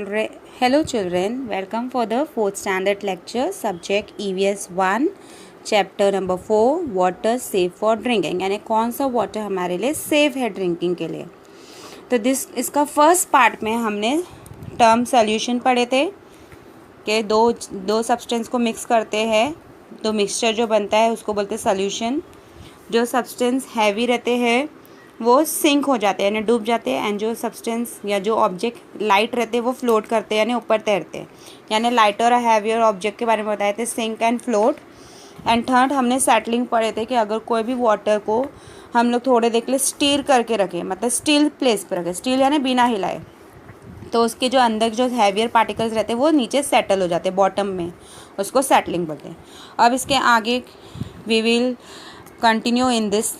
Hello children, welcome for the 4th standard lecture subject EVS 1 chapter number 4 water safe for drinking यानी कौन सा water हमारे लिए safe है ड्रिंकिंग के लिए। तो इसका फर्स्ट पार्ट में हमने टर्म सॉल्यूशन पढ़े थे कि दो सब्सटेंस को मिक्स करते हैं तो मिक्सचर जो बनता है उसको बोलते हैं सॉल्यूशन। जो सब्सटेंस हैवी रहते हैं वो सिंक हो जाते हैं यानी डूब जाते हैं एंड जो सब्सटेंस या जो ऑब्जेक्ट लाइट रहते हैं वो फ्लोट करते हैं यानी ऊपर तैरते हैं। यानी लाइटर और हैवियर ऑब्जेक्ट के बारे में बताए थे sink and float. And third हमने सेटलिंग पढ़े थे कि अगर कोई भी वाटर को हम लोग थोड़े देर के लिए स्टीर करके रखें, मतलब स्टील प्लेस पर रखें, स्टील यानी बिना हिलाए, तो उसके जो अंदर जो हैवियर पार्टिकल्स रहते हैं वो नीचे सेटल हो जाते हैं बॉटम में, उसको सेटलिंग बोलते हैं। अब इसके आगे we will continue in this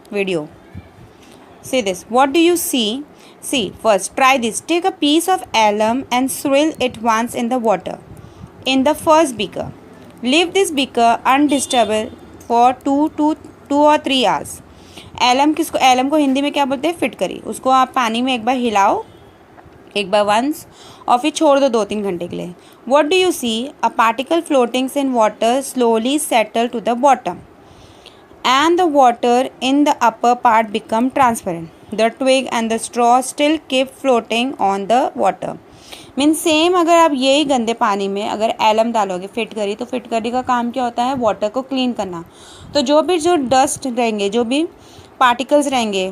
video. See this. What do you see? See, first try this. Take a piece of alum and swirl it once in the water in the first beaker. Leave this beaker undisturbed for 2 or 3 hours. Alum को हिंदी में क्या बोलते हैं? फिटकरी। उसको आप पानी में एक बार हिलाओ, एक बार वंस, और फिर छोड़ दो 2-3 घंटे के लिए। What do you see? A particle floating in water slowly settle to the bottom. And the water in the upper part become transparent. The twig and the straw still keep floating on the water. Means same अगर आप यही गंदे पानी में अगर alum डालोगे फिटकरी, तो फिटकरी का काम क्या होता है? वाटर को क्लीन करना। तो जो डस्ट रहेंगे, जो भी पार्टिकल्स रहेंगे,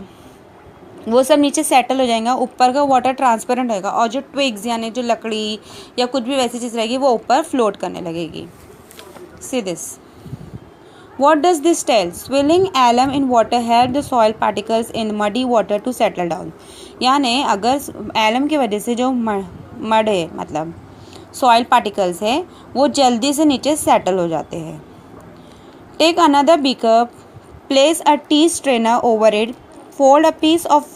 वो सब नीचे सेटल हो जाएगा, ऊपर का वाटर ट्रांसपेरेंट रहेगा और जो ट्विग्स यानी जो लकड़ी या कुछ भी वैसी चीज़ रहेगी वो ऊपर फ्लोट करने लगेगी। See this. What does this tell? Swirling alum in water help the soil particles in muddy water to settle down. यानी अगर एलम की वजह से जो मड है, मतलब सॉइल पार्टिकल्स है, वो जल्दी से नीचे सेटल हो जाते हैं। Take another beaker, place a tea strainer over it, fold a piece of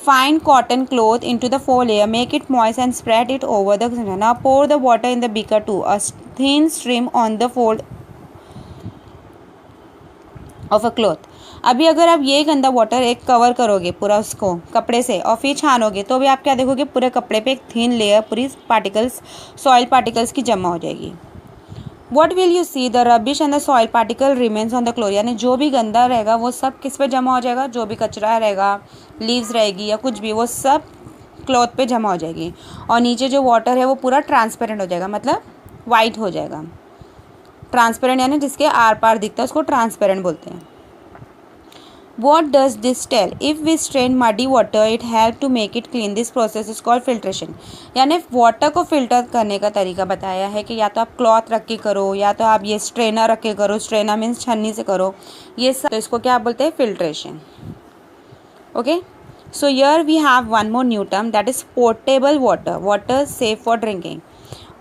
fine cotton cloth into the four layer, make it moist and spread it over the strainer. Now pour the water in the beaker too. A thin stream on the fold of a cloth. अभी अगर आप ये गंदा water एक cover करोगे पूरा उसको कपड़े से और फिर छानोगे, तो भी आप क्या देखोगे? पूरे कपड़े पे एक थिन लेयर पूरी पार्टिकल्स, सॉइल पार्टिकल्स की जमा हो जाएगी। What will you see? The rubbish and the soil particle remains on the cloth. यानी जो भी गंदा रहेगा वो सब किस पे जमा हो जाएगा? जो भी कचरा रहेगा, लीव्स रहेगी या कुछ भी, वो सब क्लॉथ पे जमा हो जाएगी और नीचे जो वाटर है वो पूरा ट्रांसपेरेंट हो जाएगा, मतलब वाइट हो जाएगा। ट्रांसपेरेंट यानी जिसके आर पार दिखता है उसको ट्रांसपेरेंट बोलते हैं। What does this tell? If we strain muddy water, it help to make it clean. This process is called filtration. यानी वाटर को फिल्टर करने का तरीका बताया है कि या तो आप क्लॉथ रख के करो या तो आप ये स्ट्रेनर रख के करो। स्ट्रेनर मीन्स छन्नी से करो, ये सब, तो इसको क्या बोलते हैं? Filtration. Okay, so here we have one more new term, that is portable water. Water safe for drinking.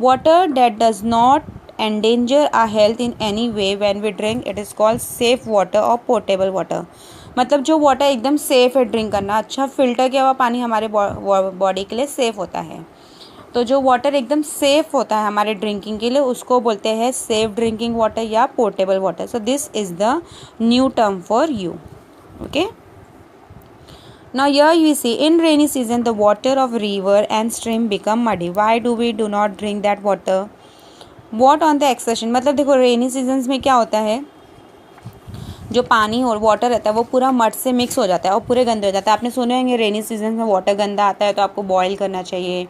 Water that does not endanger our health in any way when we drink, it is called safe water or portable water. मतलब जो water एकदम safe है drink करना, अच्छा filter किया हुआ पानी हमारे बॉडी के लिए सेफ होता है। तो जो वाटर एकदम सेफ होता है हमारे ड्रिंकिंग के लिए उसको बोलते हैं सेफ ड्रिंकिंग वाटर या portable water. So this is the new term for you. Okay, now here you see in rainy season the water of river and stream become muddy. Why do we do not drink that water? What on the accession, मतलब देखो rainy seasons में क्या होता है, जो पानी और water रहता है वो पूरा मड से मिक्स हो जाता है और पूरे गंदे हो जाता है। आपने सुने होंगे रेनी सीजन में वाटर गंदा आता है तो आपको बॉईल करना चाहिए,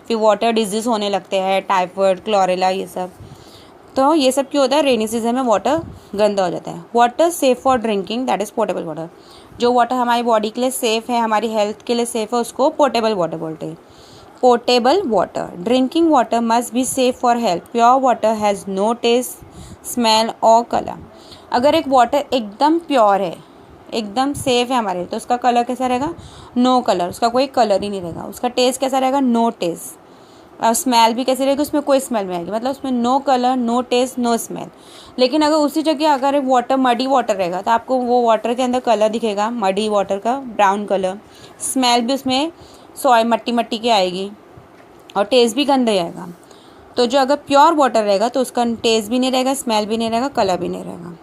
फिर वाटर डिजीज होने लगते हैं, टाइफाइड, क्लोरेला, ये सब। तो ये सब क्यों होता है? रेनी सीजन में वाटर गंदा हो जाता है। Water safe for drinking, that is portable water. जो वाटर हमारी बॉडी के लिए सेफ़ है, हमारी हेल्थ के लिए सेफ़ है, उसको पोर्टेबल वाटर बोलते हैं। Potable water. Drinking water must be safe for health. Pure water has no taste, smell or color. अगर एक वाटर एकदम प्योर है, एकदम सेफ है हमारे, तो उसका कलर कैसा रहेगा? नो कलर, उसका कोई कलर ही नहीं रहेगा। उसका टेस्ट कैसा रहेगा? No test. और स्मेल भी कैसी रहेगी? उसमें कोई स्मेल नहीं आएगी, मतलब उसमें no colour, no taste, no smell. लेकिन अगर उसी जगह अगर वाटर मडी वाटर रहेगा तो आपको वो वाटर के अंदर कलर दिखेगा, मडी वाटर का ब्राउन कलर। स्मेल भी उसमें सॉइल मट्टी मट्टी की आएगी और टेस्ट भी गंदा आएगा। तो जो अगर प्योर वाटर रहेगा तो उसका टेस्ट भी नहीं रहेगा, स्मेल भी नहीं रहेगा, कलर भी नहीं रहेगा।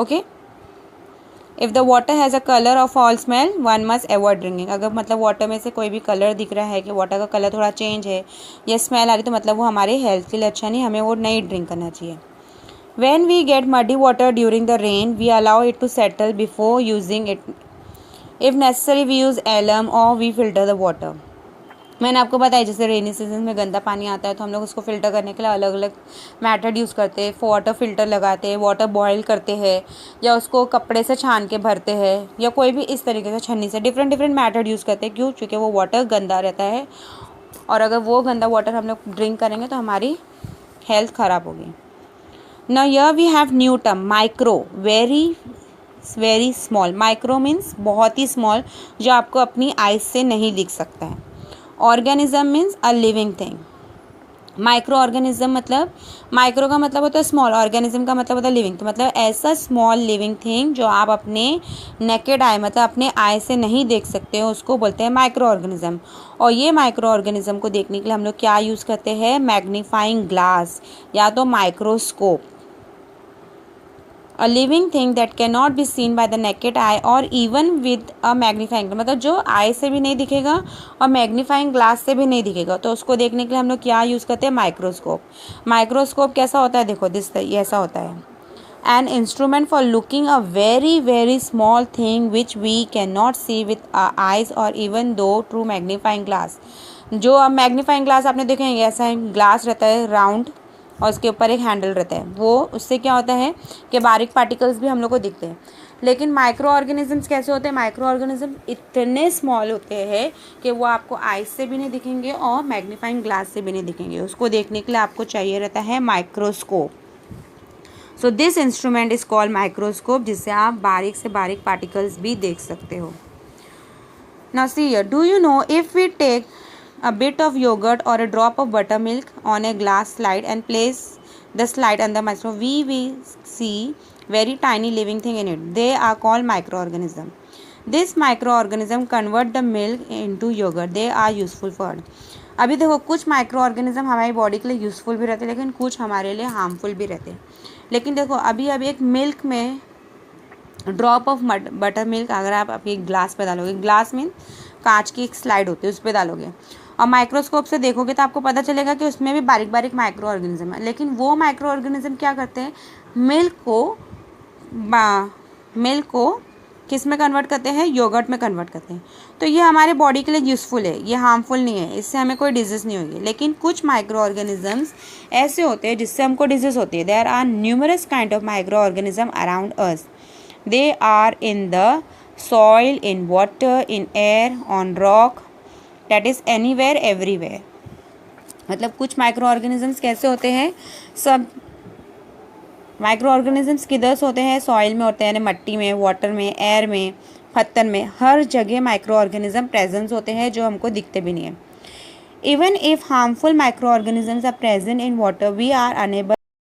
Okay, if the water has a colour और foul smell one must avoid drinking. अगर मतलब वाटर में से कोई भी कलर दिख रहा है कि वाटर का कलर थोड़ा चेंज है या स्मेल आ रही, तो मतलब वो हमारे हेल्थ के लिए अच्छा नहीं, हमें वो नहीं ड्रिंक करना चाहिए। When we get muddy water during the rain, we allow it to settle before using it. If necessary, we use alum or we filter the water. मैंने आपको बताया जैसे रेनी सीजन में गंदा पानी आता है तो हम लोग उसको फ़िल्टर करने के लिए अलग अलग मेथड यूज़ करते हैं। वाटर फ़िल्टर लगाते हैं, वाटर बॉयल करते हैं, या उसको कपड़े से छान के भरते हैं, या कोई भी इस तरीके से छन्नी से डिफरेंट डिफरेंट मेथड यूज़ करते हैं। क्यों? क्योंकि वो वाटर गंदा रहता है और अगर वो गंदा वाटर हम लोग ड्रिंक करेंगे तो हमारी हेल्थ ख़राब होगी। Now here we have new term micro, very small. Micro means बहुत ही small, जो आपको अपनी आइज से नहीं दिख सकता है। Organism means a living thing. Micro organism मतलब, माइक्रो का मतलब होता है स्मॉल, ऑर्गेनिज्म का मतलब होता है लिविंग। तो मतलब ऐसा स्मॉल लिविंग थिंग जो आप अपने नेकेड आई मतलब अपने आई से नहीं देख सकते हो, उसको बोलते हैं माइक्रो ऑर्गेनिज्म। और ये माइक्रो ऑर्गेनिज्म को देखने के लिए हम लोग क्या यूज़ करते हैं? मैग्नीफाइंग ग्लास या तो microscope. A living thing that cannot be seen by the naked eye or even with a magnifying glass, मतलब जो आई से भी नहीं दिखेगा और मैग्नीफाइंग ग्लास से भी नहीं दिखेगा, तो उसको देखने के लिए हम लोग क्या यूज़ करते हैं? माइक्रोस्कोप। माइक्रोस्कोप कैसा होता है? देखो ऐसा होता है, an instrument for looking a very small thing which we can not see with eyes और even though through magnifying glass. जो अब मैग्नीफाइंग ग्लास आपने देखेंगे ऐसा ग्लास रहता है राउंड और उसके ऊपर एक हैंडल रहता है, वो उससे क्या होता है कि बारीक पार्टिकल्स भी हम लोग को दिखते हैं। लेकिन माइक्रो ऑर्गेनिजम्स कैसे होते हैं? माइक्रो ऑर्गेनिज्म इतने स्मॉल होते हैं कि वो आपको आइज से भी नहीं दिखेंगे और मैग्नीफाइंग ग्लास से भी नहीं दिखेंगे। उसको देखने के लिए आपको चाहिए रहता है microscope. So this instrument is called microscope, जिससे आप बारीक से बारीक पार्टिकल्स भी देख सकते हो। Now see here, do you know if we take a bit of yogurt or a drop of buttermilk on a glass slide and place the slide under microscope, we will see very tiny living thing in it. They are called microorganism. This microorganism convert the milk into yogurt. They are useful for. अभी देखो कुछ micro organism हमारी body के लिए useful भी रहते हैं लेकिन कुछ हमारे लिए हार्मफुल भी रहते हैं। लेकिन देखो अभी एक मिल्क में ड्रॉप ऑफ बटर मिल्क अगर आप अभी एक ग्लास पे डालोगे, ग्लास मीन कांच की एक स्लाइड होती है, उस पर डालोगे और माइक्रोस्कोप से देखोगे तो आपको पता चलेगा कि उसमें भी बारीक बारीक माइक्रो ऑर्गेनिज्म है। लेकिन वो माइक्रो ऑर्गेनिज्म क्या करते हैं? मिल्क को किस में कन्वर्ट करते हैं? योगर्ट में कन्वर्ट करते हैं। तो ये हमारे बॉडी के लिए यूज़फुल है, ये हार्मफुल नहीं है, इससे हमें कोई डिजीज़ नहीं होगी। लेकिन कुछ माइक्रो ऑर्गेनिजम्स ऐसे होते हैं जिससे हमको डिजीज़ होती है। There are numerous kind of microorganism around us. They are in the soil, in water, in air, on rock, that is anywhere everywhere। मतलब कुछ माइक्रो ऑर्गेनिजम्स कैसे होते हैं? सब माइक्रो ऑर्गेनिजम्स किधर से होते हैं? सॉइल में होते हैं, यानी मट्टी में, वाटर में, एयर में, पत्थर में, हर जगह माइक्रो ऑर्गेनिज्म प्रेजेंस होते हैं जो हमको दिखते भी नहीं है। Even if harmful microorganisms are present in water we are enable